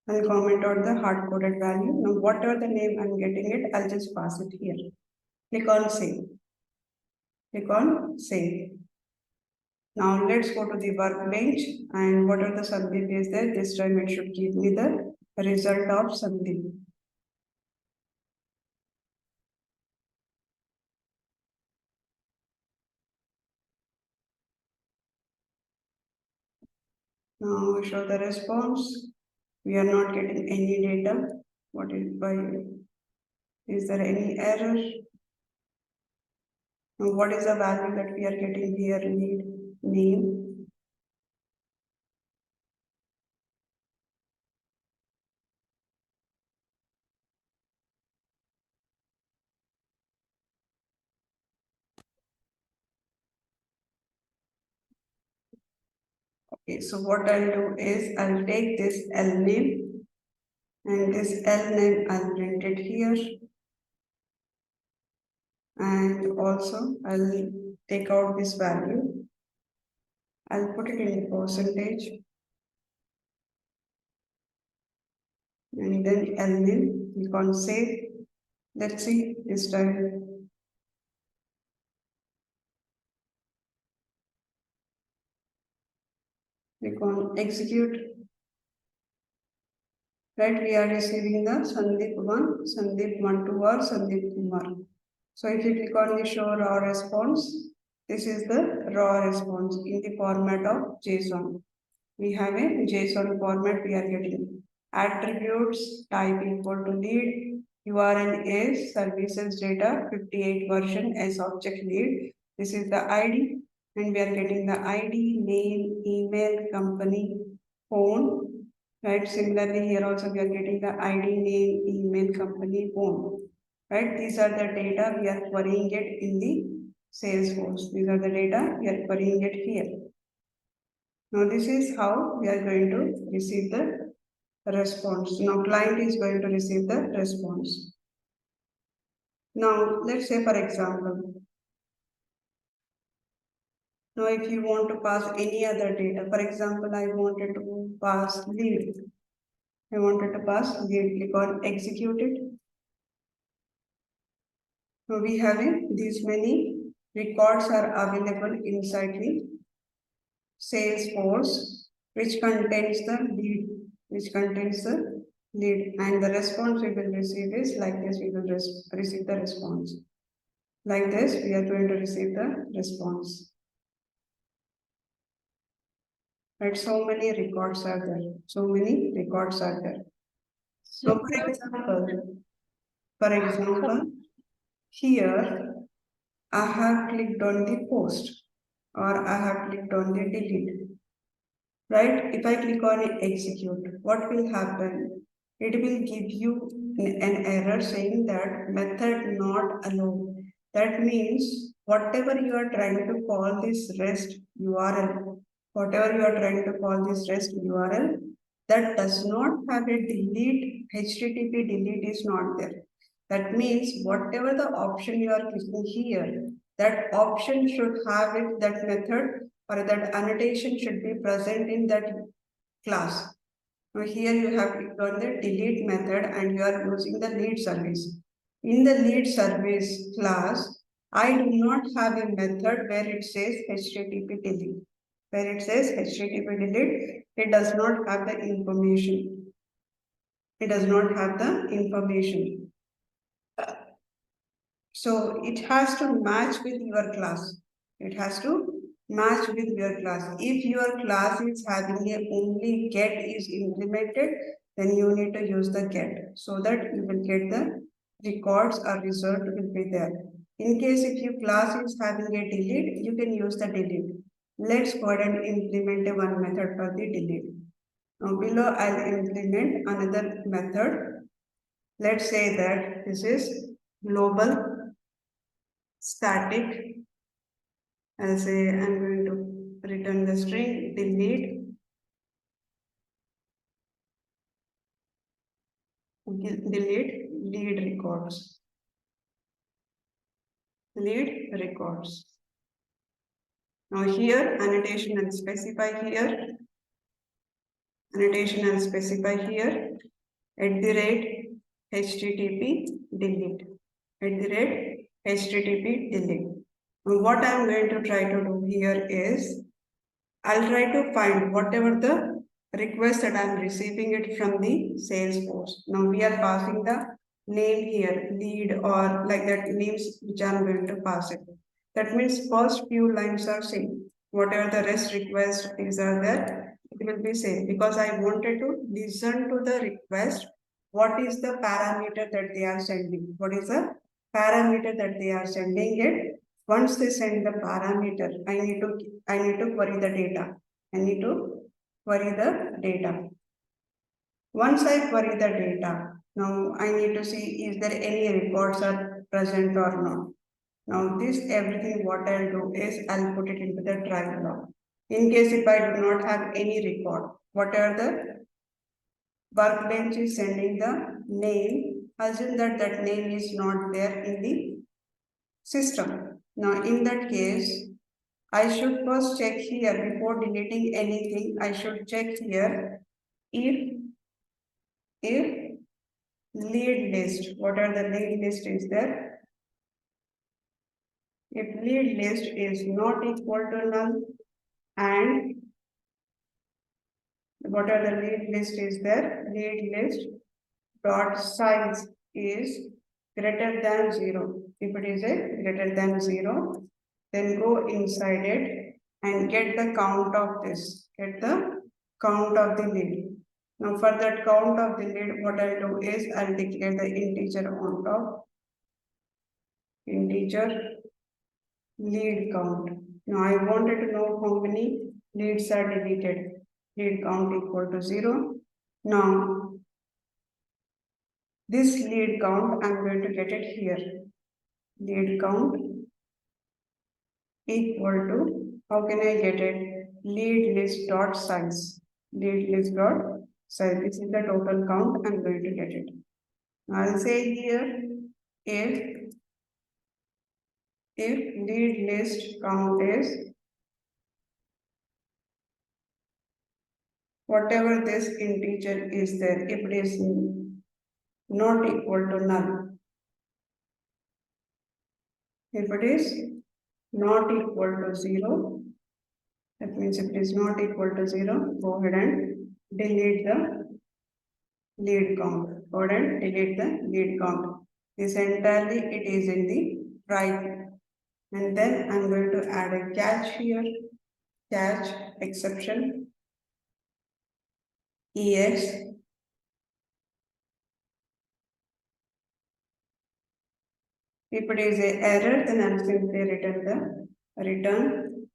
I'll comment out the hard-coded value. Now, whatever the name I'm getting it, I'll just pass it here. Click on save. Click on save. Now let's go to the workbench and whatever the Sandeep is there, this time it should give me the result of Sandeep. Now show the response. We are not getting any data. What is why? Is there any error? Now what is the value that we are getting here? Lead name. Okay, so what I'll do is I'll take this L name and this L name I'll print it here. And also I'll take out this value. I'll put it in the percentage and then L name. You can save. Let's see this time. We can execute. Right, we are receiving the Sandeep 1, Sandeep 1 2 or Sandeep Kumar. So if you click on the show raw response, this is the raw response in the format of JSON. We have a JSON format we are getting. Attributes type equal to lead, URL is services data 58 version as object lead. This is the ID and we are getting the ID, name, email, company, phone. Right, similarly here also we are getting the ID, name, email, company, phone. Right, these are the data we are querying it in the Salesforce. These are the data we are querying it here. Now this is how we are going to receive the response. Now client is going to receive the response. Now let's say for example, now if you want to pass any other data, for example, I wanted to pass lead. I wanted to pass lead, click on execute it. Now we have it, these many records are available inside the Salesforce, which contains the lead, and the response we will receive is like this. We will receive the response like this. We are going to receive the response. Right? So many records are there. So many records are there. So for example, here I have clicked on the post or I have clicked on the delete. Right? If I click on execute, what will happen? It will give you an error saying that method not allowed. That means whatever you are trying to call this REST URL, whatever you are trying to call this REST URL, that does not have a delete, HTTP delete is not there. That means whatever the option you are clicking here, that option should have it, that method or that annotation should be present in that class. Now here you have clicked on the delete method and you are using the lead service. In the lead service class, I do not have a method where it says HTTP delete. Where it says HTTP delete, it does not have the information. It does not have the information. So it has to match with your class. It has to match with your class. If your class is having a only get is implemented, then you need to use the get so that you will get the records or result will be there. In case if your class is having a delete, you can use the delete. Let's go ahead and implement one method for the delete. Now below I'll implement another method. Let's say that this is global static. I'll say I'm going to return the string delete lead records. Lead records. Now here annotation and specify here. Annotation and specify here @HTTP delete. @HTTP delete. Now what I'm going to try to do here is I'll try to find whatever the request that I'm receiving it from the Salesforce. Now we are passing the name here, lead or like that names which I'm going to pass it. That means first few lines are same. Whatever the rest request these are there, will be same because I wanted to listen to the request. What is the parameter that they are sending? What is the parameter that they are sending it? Once they send the parameter, I need to query the data. I need to query the data. Once I query the data, now I need to see is there any records are present or not. Now this everything what I'll do is I'll put it into the try block. In case if I do not have any record, whatever the workbench is sending the name, assume that that name is not there in the system. Now in that case, I should first check here before deleting anything. I should check here if lead list, what are the lead list is there? If lead list is not equal to null and what are the lead list is there? Lead list dot size is greater than 0. If it is a greater than 0, then go inside it and get the count of this. Get the count of the lead. Now for that count of the lead, what I'll do is I'll declare the integer on top. Integer lead count. Now I wanted to know how many leads are deleted. Lead count equal to 0. Now this lead count I'm going to get it here. Lead count equal to, how can I get it? Lead list dot size. Lead list dot size. This is the total count I'm going to get it. I'll say here if lead list count is whatever this integer is there, if it is not equal to null. If it is not equal to 0, that means if it is not equal to 0, go ahead and delete the lead count. Go ahead and delete the lead count. This entirely it is in the right. And then I'm going to add a catch here. Catch exception EX. If it is an error, then I'm simply return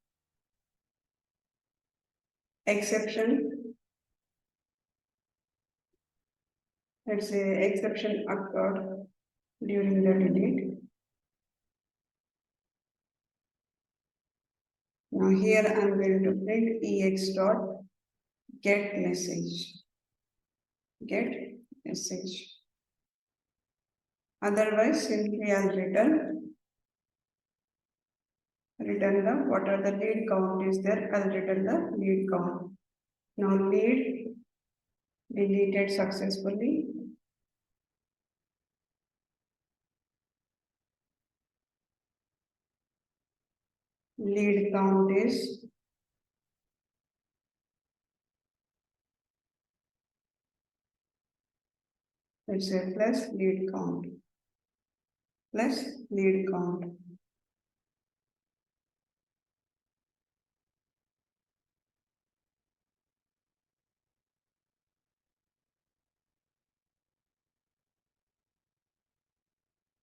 exception. Let's say exception occurred during the delete. Now here I'm going to print ex dot get message. Get message. Otherwise, simply I'll return the what are the lead count is there. I'll return the lead count. Now lead deleted successfully. Lead count is let's say plus lead count. Plus lead count.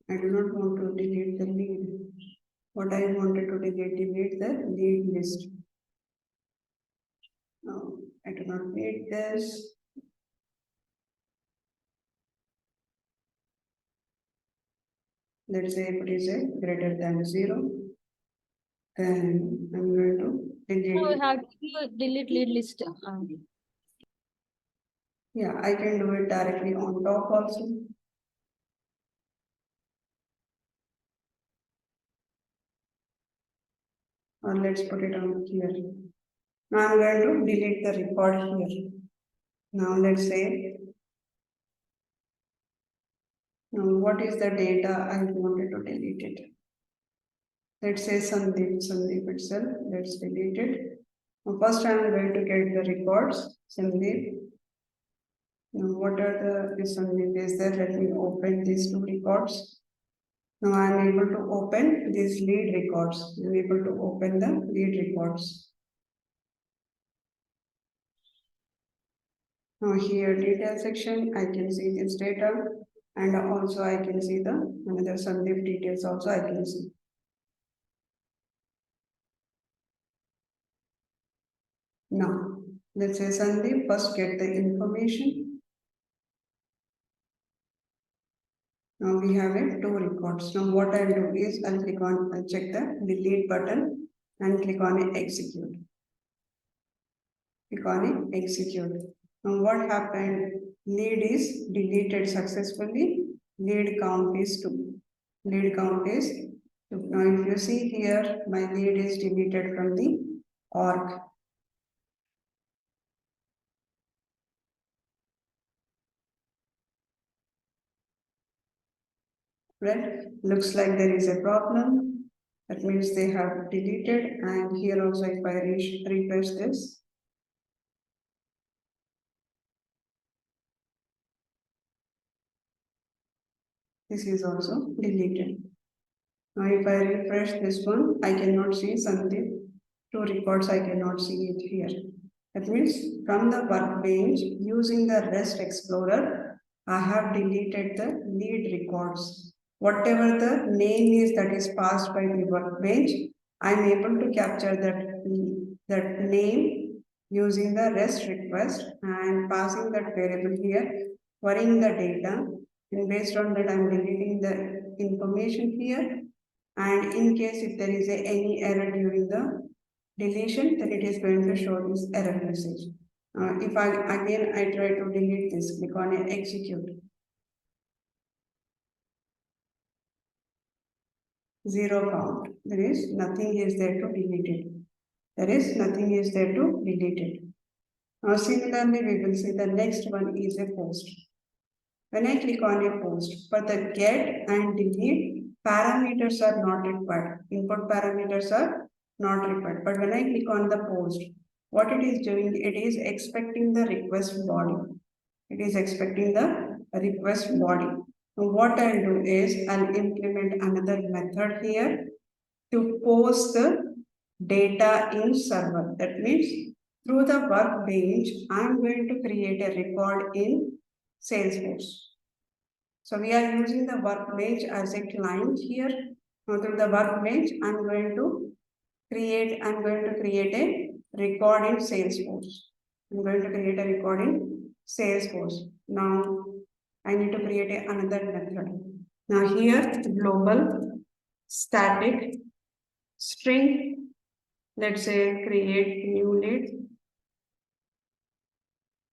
I do not want to delete the lead. What I wanted to delete the lead list. No, I do not need this. Let's say if it is a greater than 0, then I'm going to delete. So how do you delete lead list? Yeah, I can do it directly on top also. Or let's put it on here. Now I'm going to delete the record here. Now let's say, now what is the data I wanted to delete it? Let's say Sandeep itself. Let's delete it. Now first I'm going to get the records, Sandeep. Now what are the Sandeep is there? Let me open these two records. Now I am able to open these lead records. I am able to open the lead records. Now here detail section, I can see this data, and also I can see the another Sandeep details also I can see. Now let's say Sandeep first get the information. Now we have it 2 records. Now what I'll do is I'll check the delete button and click on execute. Click on execute. Now what happened? Lead is deleted successfully. Lead count is 2. Lead count is 2. Now if you see here, my lead is deleted from the org. Right? Looks like there is a problem. That means they have deleted, and here also if I refresh this, this is also deleted. Now if I refresh this one, I cannot see something. 2 records, I cannot see it here. That means from the workbench using the REST Explorer, I have deleted the lead records. Whatever the name is that is passed by the workbench, I am able to capture that name using the REST request and passing that variable here, querying the data, and based on that I am deleting the information here. And in case if there is any error during the deletion, then it is going to show this error message. If I try to delete this, click on execute. 0 count. There is nothing is there to delete it. There is nothing is there to delete it. Now similarly, we will see the next one is a post. When I click on a post, for the get and delete, parameters are not required. Input parameters are not required. But when I click on the post, what it is doing, it is expecting the request body. It is expecting the request body. So what I'll do is I'll implement another method here to post the data in server. That means through the workbench, I'm going to create a record in Salesforce. So we are using the workbench as a client here. Now through the workbench, I'm going to create a record in Salesforce. I'm going to create a record in Salesforce. Now I need to create another method. Now here global static string, let's say create new lead.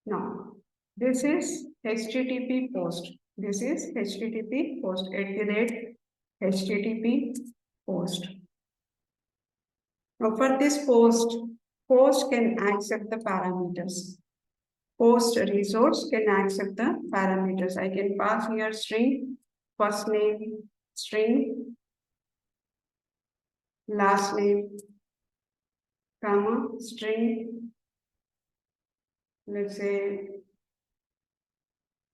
Now this is HTTP post. This is HTTP post at the rate HTTP post. Now for this post can accept the parameters. Post resource can accept the parameters. I can pass here string, first name, string, last name, comma, string, let's say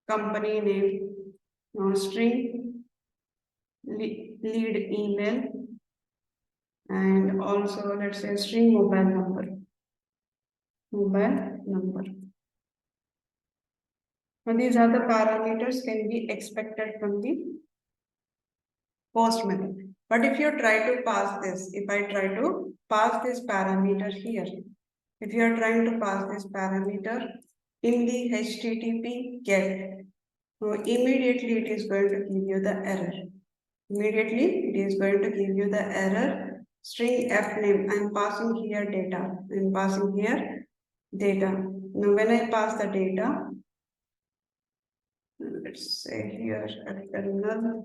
company name, now string, lead email, and also let's say string mobile number. Now these are the parameters can be expected from the post method. But if you try to pass this, if I try to pass this parameter here, if you are trying to pass this parameter in the HTTP get, so immediately it is going to give you the error. Immediately it is going to give you the error. String f name, I am passing here data. I am passing here data. Now when I pass the data, let's say here null.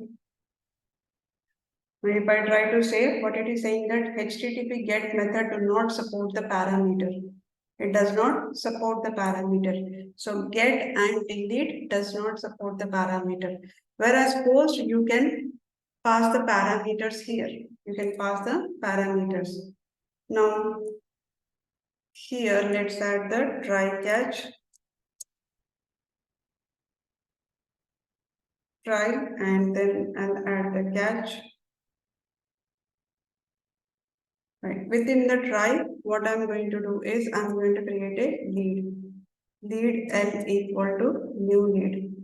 If I try to save, what it is saying that HTTP get method do not support the parameter. It does not support the parameter. So get and delete does not support the parameter. Whereas post, you can pass the parameters here. You can pass the parameters. Now, here let's add the try catch. Try and then I'll add the catch. Right. Within the try, what I'm going to do is I'm going to create a lead. lead L equal to new lead.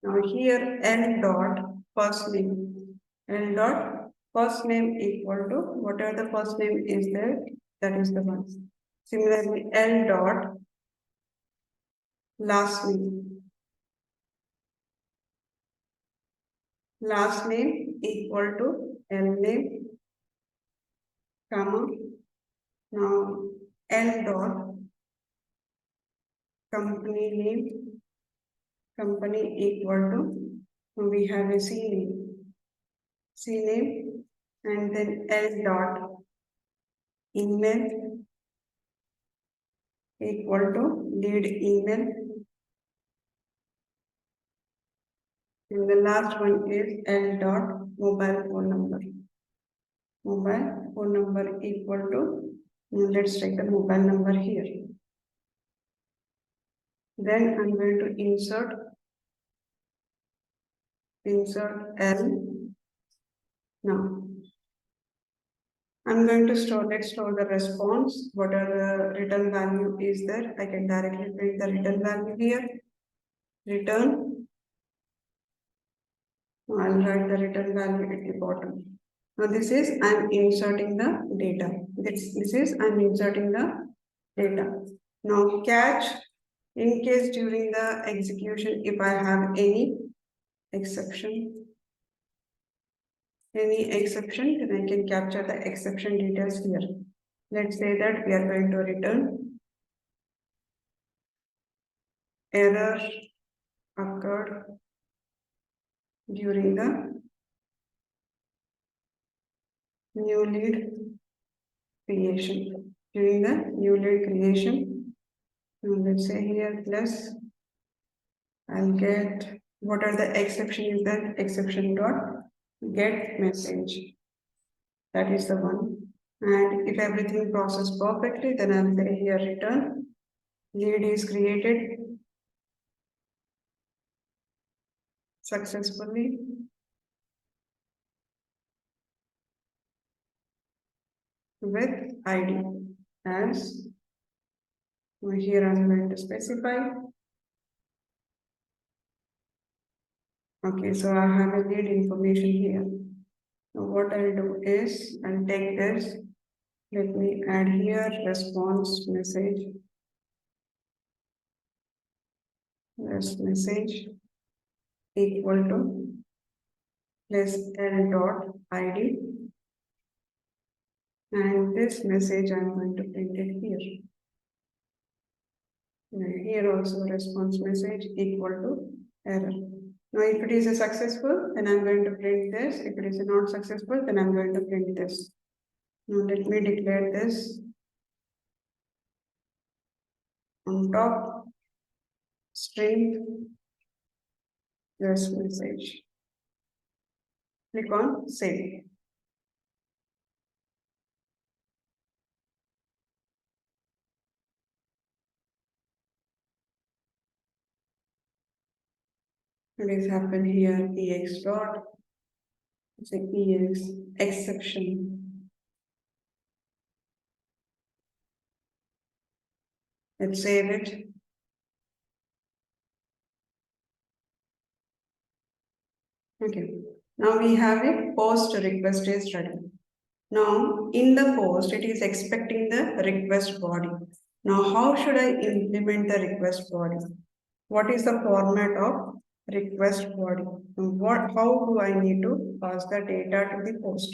Now here L dot first name, L dot first name equal to whatever the first name is there, that is the one. Similarly, L dot last name, last name equal to L name, comma. Now L dot company name, company equal to, we have a C name, and then L dot email equal to lead email, and the last one is L dot mobile phone number. Mobile phone number equal to, let's take the mobile number here. Then I'm going to insert L. Now I'm going to let's store the response. What are the return value is there? I can directly print the return value here. Return. I'll write the return value at the bottom. Now this is I'm inserting the data. This is I'm inserting the data. Now catch, in case during the execution, if I have any exception, then I can capture the exception details here. Let's say that we are going to return error occurred during the new lead creation. During the new lead creation, let's say here plus, I'll get what are the exception is that exception dot get message. That is the one. And if everything processed perfectly, then I'll say here return lead is created successfully with ID as here I'm going to specify. Okay, so I have a lead information here. Now what I'll do is I'll take this. Let me add here response message. This message equal to plus L dot ID. And this message I'm going to print it here. And here also response message equal to error. Now if it is a successful, then I'm going to print this. If it is not successful, then I'm going to print this. Now let me declare this on top string this message. Click on save. What is happened here? Ex dot, say ex exception. Let's save it. Okay. Now we have a post request is ready. Now in the post, it is expecting the request body. Now how should I implement the request body? What is the format of request body? How do I need to pass the data to the post?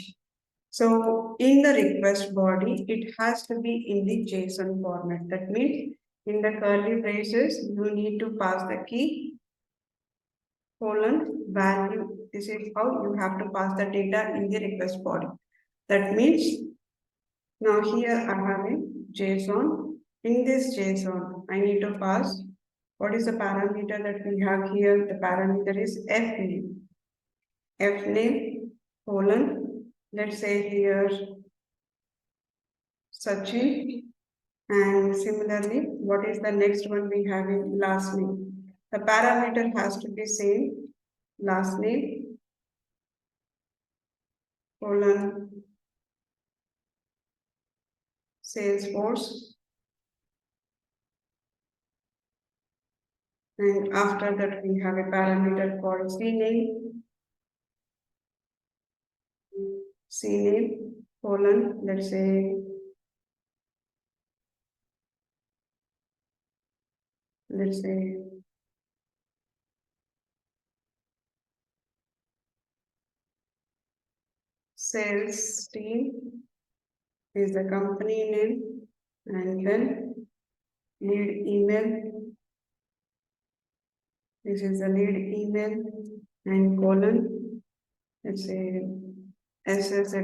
So in the request body, it has to be in the JSON format. That means in the curly braces, you need to pass the key colon value. This is how you have to pass the data in the request body. That means now here I have a JSON. In this JSON, I need to pass what is the parameter that we have here. The parameter is f name. F name colon. Let's say here Sachin. And similarly, what is the next one we have in last name? The parameter has to be same. Last name colon Salesforce And after that, we have a parameter called CNAME colon, let's say sales team is the company name, and then lead email. This is the lead email and colon. Let's say ss@gmail.com.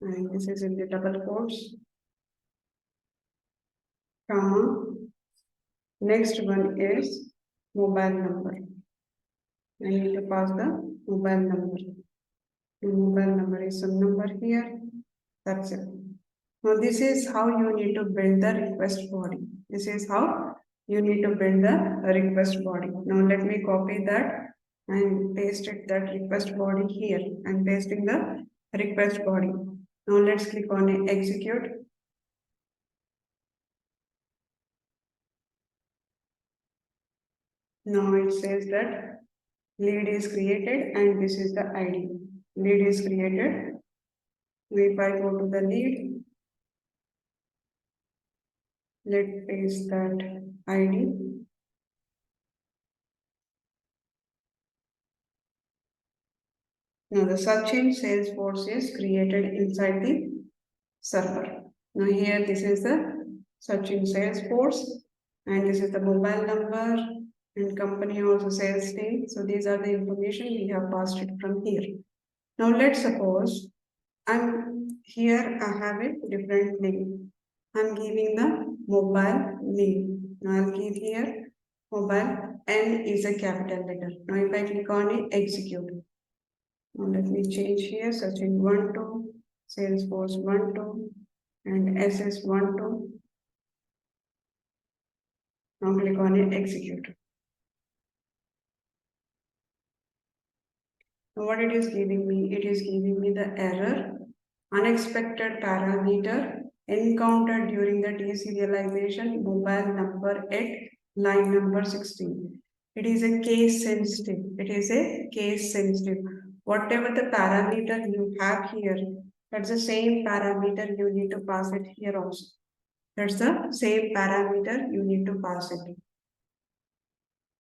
And this is in the double quotes, comma. Next one is mobile number. I need to pass the mobile number. The mobile number is some number here. That's it. Now this is how you need to build the request body. This is how you need to build the request body. Now let me copy that and paste it that request body here. I'm pasting the request body. Now let's click on execute. Now it says that lead is created and this is the ID. Lead is created. If I go to the lead, let's paste that ID. Now the search in Salesforce is created inside the server. Now here this is the search in Salesforce and this is the mobile number and company also sales team. So these are the information we have passed it from here. Now let's suppose I'm here, I have a different name. I'm giving the mobile name. Now I'll give here mobile, N is a capital letter. Now if I click on it, execute. Now let me change here, searching 1 2, Salesforce 1 2 and SS 1 2. Now click on it, execute. Now what it is giving me? It is giving me the error, unexpected parameter encountered during the deserialization mobile number at line number 16. It is a case sensitive. It is a case sensitive. Whatever the parameter you have here, that's the same parameter you need to pass it here also. That's the same parameter you need to pass it.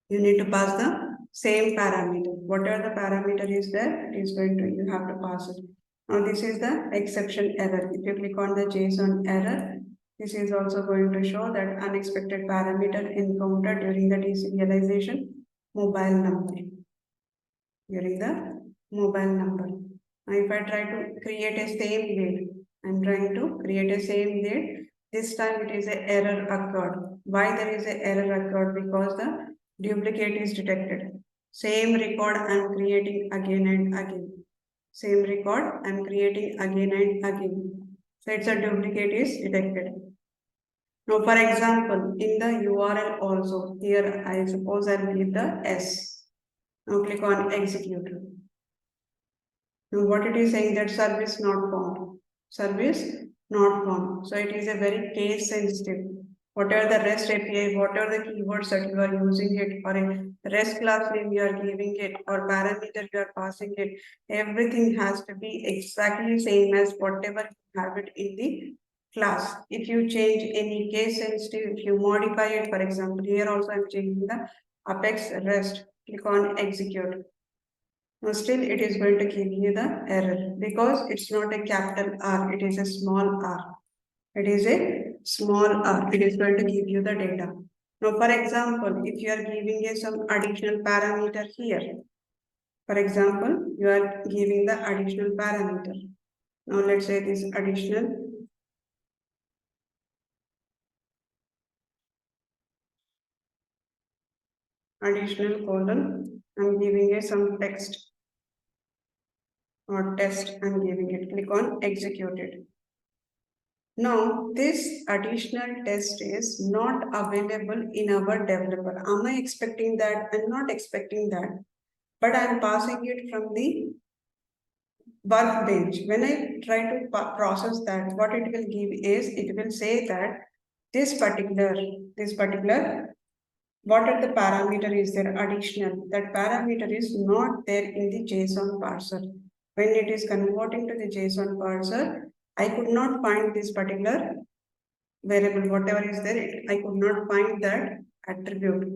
You need to pass the same parameter. Whatever the parameter is there, it is going to, you have to pass it. Now this is the exception error. If you click on the JSON error, this is also going to show that unexpected parameter encountered during the deserialization mobile number. During the mobile number. Now if I try to create a same lead, I'm trying to create a same lead. This time it is an error occurred. Why there is an error occurred? Because the duplicate is detected. Same record I'm creating again and again. Same record I'm creating again and again. So it's a duplicate is detected. Now for example, in the URL also, here I suppose I'll give the S. Now click on execute. Now what it is saying that service not found. Service not found. So it is a very case sensitive. Whatever the REST API, whatever the keywords that you are using it, or a REST class name you are giving it, or parameter you are passing it, everything has to be exactly same as whatever you have it in the class. If you change any case sensitive, if you modify it, for example, here also I'm changing the Apex REST. Click on execute. Now still it is going to give you the error because it's not a capital R, it is a small r. It is a small r. It is going to give you the data. Now, for example, if you are giving a some additional parameter here, for example, you are giving the additional parameter. Now, let's say this additional colon. I'm giving a some text or test. I'm giving it. Click on execute it. Now, this additional test is not available in our developer. Am I expecting that? I'm not expecting that. But I'm passing it from the Workbench. When I try to process that, what it will give is, it will say that this particular, what are the parameter is there additional? That parameter is not there in the JSON parser. When it is converting to the JSON parser, I could not find this particular variable, whatever is there, I could not find that attribute.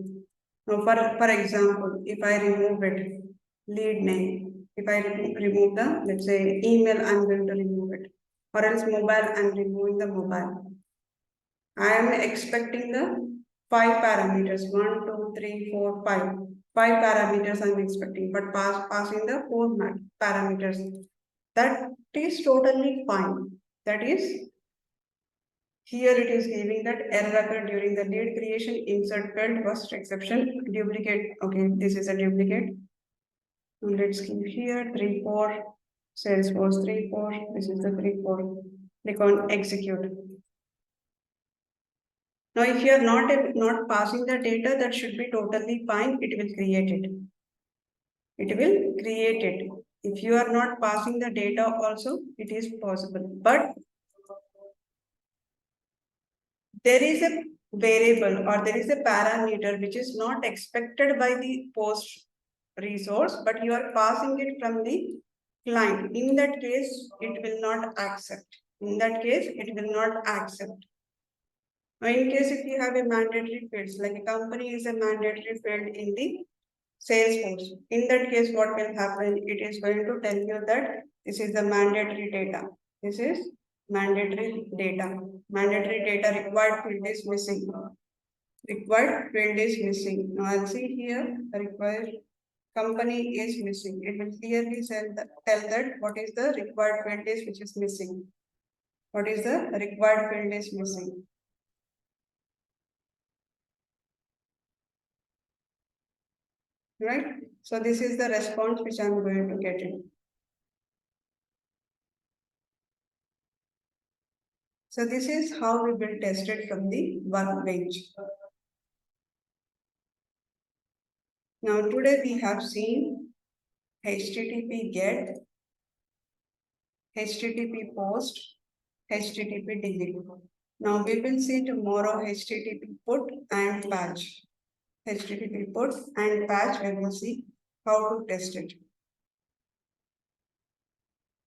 Now, for example, if I remove it, lead name, if I remove the, let's say, email, I'm going to remove it, or else mobile, I'm removing the mobile. I am expecting the 5 parameters, 1, 2, 3, 4, 5. 5 parameters I'm expecting, but passing the 4 parameters. That is totally fine. That is, here it is giving that error occurred during the lead creation, insert failed, first exception, duplicate. Okay, this is a duplicate. Let's give here 3, 4, Salesforce 3, 4. This is the 3, 4. Click on execute. Now, if you are not passing the data, that should be totally fine. It will create it. It will create it. If you are not passing the data also, it is possible. But there is a variable or there is a parameter which is not expected by the post resource, but you are passing it from the client. In that case, it will not accept. In that case, it will not accept. Now, in case if you have a mandatory fields, like a company is a mandatory field in the Salesforce. In that case, what will happen? It is going to tell you that this is the mandatory data. This is mandatory data. Mandatory data required field is missing. Required field is missing. Now I'll see here required company is missing. It will clearly tell that what is the required field is which is missing. What is the required field is missing. Right? So this is the response which I'm going to get it. So this is how we will test it from the Workbench. Now today we have seen HTTP GET, HTTP POST, HTTP delete. Now we will see tomorrow HTTP put and patch. HTTP put and patch, we will see how to test it.